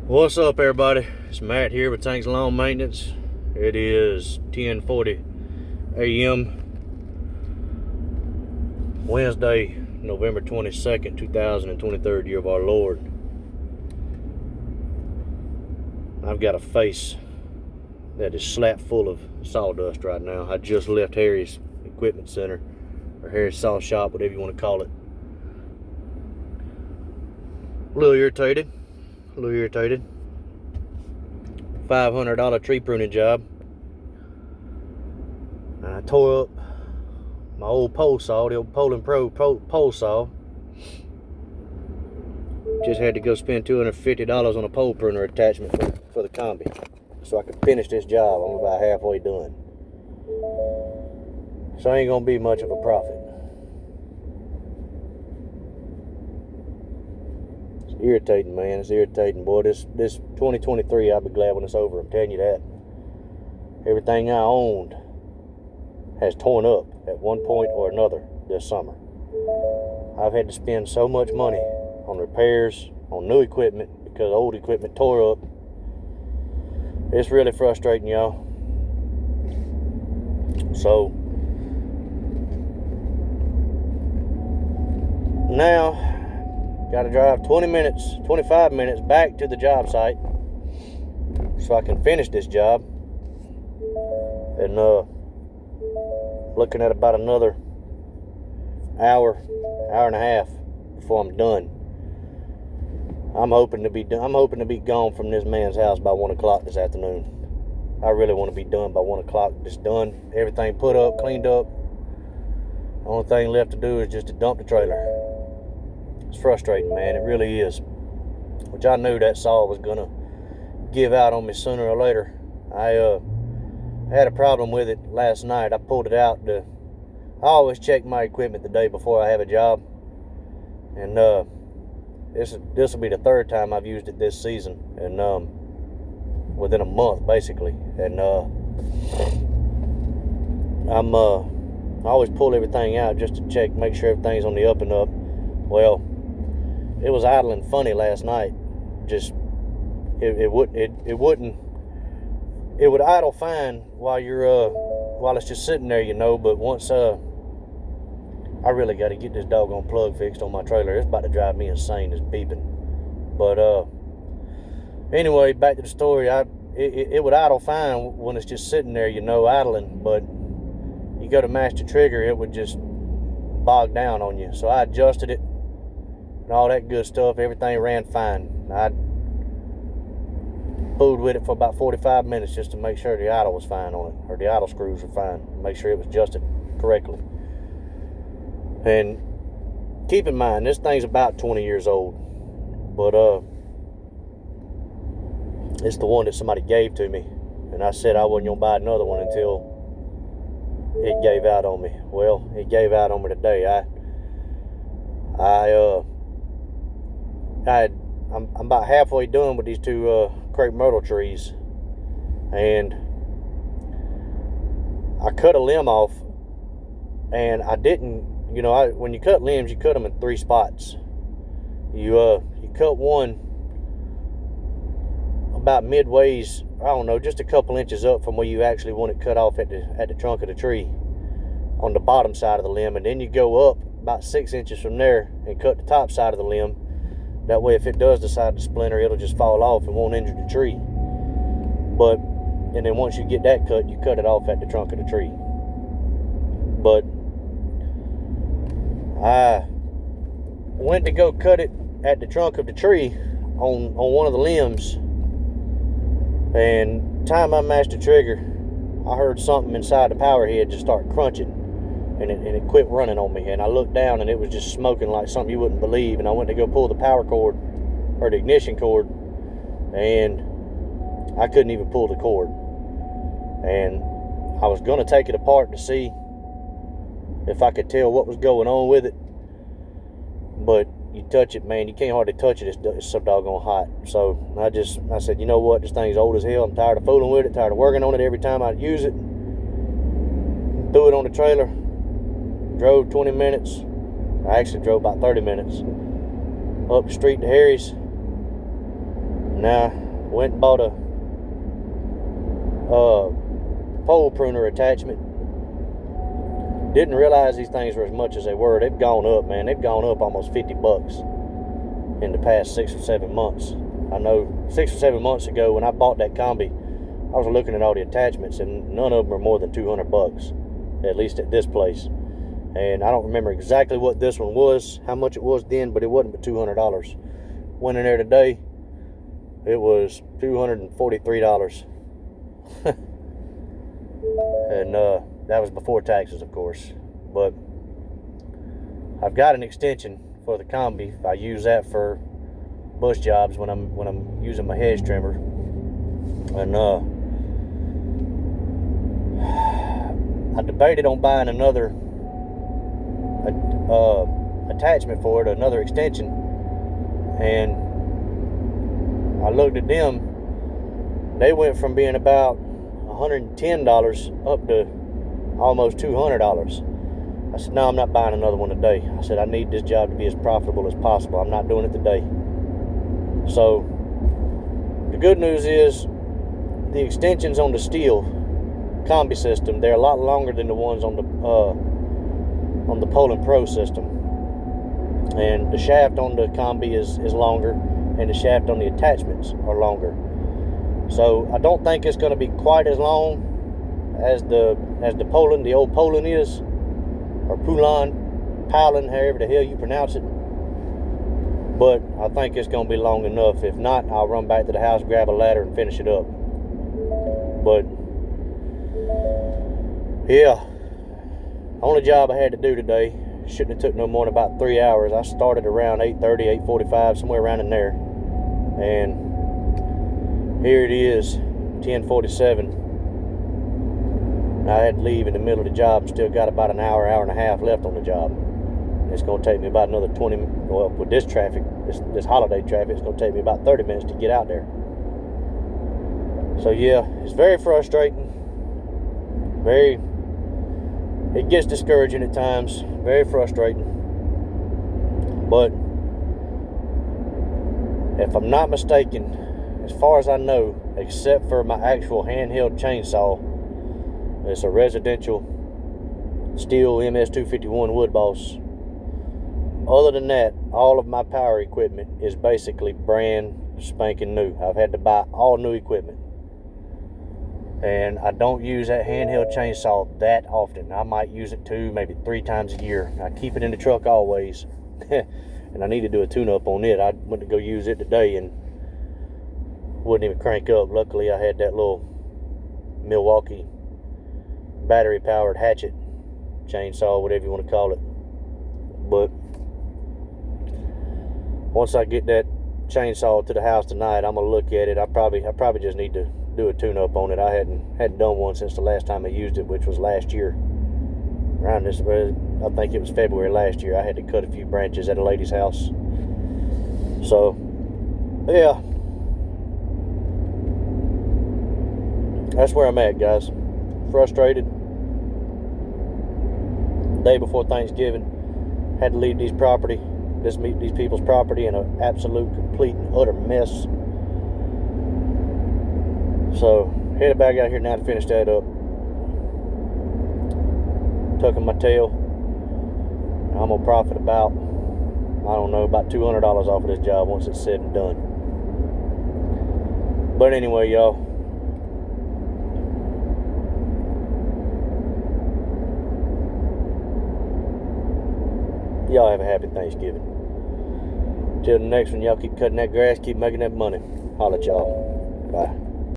What's up, everybody? It's Matt here with Tanks Lawn Maintenance. It is 10:40 a.m. Wednesday, November 22nd, 2023, year of our Lord. I've got a face that is slap full of sawdust right now. I just left Harry's Equipment Center, or Harry's Saw Shop, whatever you want to call it. A little irritated. $500 tree pruning job. I tore up my old pole saw, the old Poland Pro pole saw. Just had to go spend $250 on a pole pruner attachment for the combi, so I could finish this job. I'm about halfway done. So ain't gonna be much of a profit. It's irritating, man. It's irritating, boy. This 2023, I'll be glad when it's over. I'm telling you that. Everything I owned has torn up at one point or another this summer. I've had to spend so much money on repairs, on new equipment, because old equipment tore up. It's really frustrating, y'all. So now gotta drive 25 minutes back to the job site so I can finish this job, and looking at about another hour and a half before I'm done. I'm hoping to be gone from this man's house by 1 o'clock this afternoon. I really want to be done by 1 o'clock. Just done, everything put up, cleaned up. The only thing left to do is just to dump the trailer. It's frustrating, man. It really is. Which I knew that saw was gonna give out on me sooner or later. I had a problem with it last night. I pulled it out. I always check my equipment the day before I have a job, and this will be the third time I've used it this season, and within a month basically. And I always pull everything out just to check, make sure everything's on the up and up. Well, it was idling funny last night. Just it would idle fine while it's just sitting there, but once I really got to get this doggone plug fixed on my trailer. It's about to drive me insane, this beeping. But anyway, back to the story. It would idle fine when it's just sitting there, idling, but you go to mash the trigger, it would just bog down on you. So I adjusted it and all that good stuff. Everything ran fine. I fooled with it for about 45 minutes just to make sure the idle was fine on it, or the idle screws were fine, make sure it was adjusted correctly. And keep in mind, this thing's about 20 years old, but it's the one that somebody gave to me, and I said I wasn't gonna buy another one until it gave out on me. Well, it gave out on me today. I'm about halfway done with these two crepe myrtle trees, and I cut a limb off, and I didn't. When you cut limbs, you cut them in 3 spots. You cut one about midways, I don't know, just a couple inches up from where you actually want it cut off at the trunk of the tree, on the bottom side of the limb, and then you go up about 6 inches from there and cut the top side of the limb. That way, if it does decide to splinter, it'll just fall off and won't injure the tree. And then once you get that cut, you cut it off at the trunk of the tree. But I went to go cut it at the trunk of the tree on one of the limbs, and time I mashed the trigger, I heard something inside the power head just start crunching, and it quit running on me. And I looked down, and it was just smoking like something you wouldn't believe. And I went to go pull the power cord, or the ignition cord, and I couldn't even pull the cord. And I was going to take it apart to see if I could tell what was going on with it, but you touch it, man, you can't hardly touch it. It's so doggone hot. So I said, you know what, this thing's old as hell. I'm tired of fooling with it, tired of working on it every time I use it. Threw it on the trailer, drove 20 minutes. I actually drove about 30 minutes up the street to Harry's. Now, went and bought a pole pruner attachment. Didn't realize these things were as much as they were. They've gone up, man. They've gone up almost $50 in the past 6 or 7 months. I know 6 or 7 months ago when I bought that combi, I was looking at all the attachments and none of them are more than $200, at least at this place. And I don't remember exactly what this one was, how much it was then, but it wasn't but $200. Went in there today, it was $243. And that was before taxes, of course. But I've got an extension for the combi. I use that for bush jobs when I'm using my hedge trimmer. And I debated on buying another attachment for it, another extension, and I looked at them. They went from being about $110 up to almost $200. I said, no, I'm not buying another one today. I said, I need this job to be as profitable as possible. I'm not doing it today. So the good news is the extensions on the steel combi system, they're a lot longer than the ones on the Poulan Pro system. And the shaft on the combi is longer, and the shaft on the attachments are longer. So I don't think it's going to be quite as long as the Poulan, the old Poulan is, or Poulan, however the hell you pronounce it. But I think it's going to be long enough. If not, I'll run back to the house, grab a ladder, and finish it up. But yeah, only job I had to do today. Shouldn't have took no more than about 3 hours. I started around 8:30, 8:45, somewhere around in there. And here it is, 10:47. I had to leave in the middle of the job and still got about an hour, hour and a half left on the job. It's going to take me about another 20, well, with this traffic, this holiday traffic, it's going to take me about 30 minutes to get out there. So yeah, it's very frustrating. It gets discouraging at times, very frustrating. But if I'm not mistaken, as far as I know, except for my actual handheld chainsaw, it's a residential Stihl MS251 Wood Boss. Other than that, all of my power equipment is basically brand spanking new. I've had to buy all new equipment. And I don't use that handheld chainsaw that often. I might use it 2, maybe 3 times a year. I keep it in the truck always. And I need to do a tune-up on it. I went to go use it today and wouldn't even crank up. Luckily, I had that little Milwaukee battery-powered hatchet chainsaw, whatever you want to call it. But once I get that chainsaw to the house tonight, I'm gonna look at it. I probably just need to do a tune-up on it. I hadn't done one since the last time I used it, which was last year. Around this, I think it was February last year. I had to cut a few branches at a lady's house. So, yeah, that's where I'm at, guys. Frustrated. Day before Thanksgiving, had to leave these people's property in an absolute, complete, and utter mess. So, headed back out here now to finish that up. Tucking my tail. I'm gonna profit about, I don't know, about $200 off of this job once it's said and done. But anyway, y'all, have a happy Thanksgiving. Till the next one, y'all keep cutting that grass, keep making that money. Holla at y'all. Bye.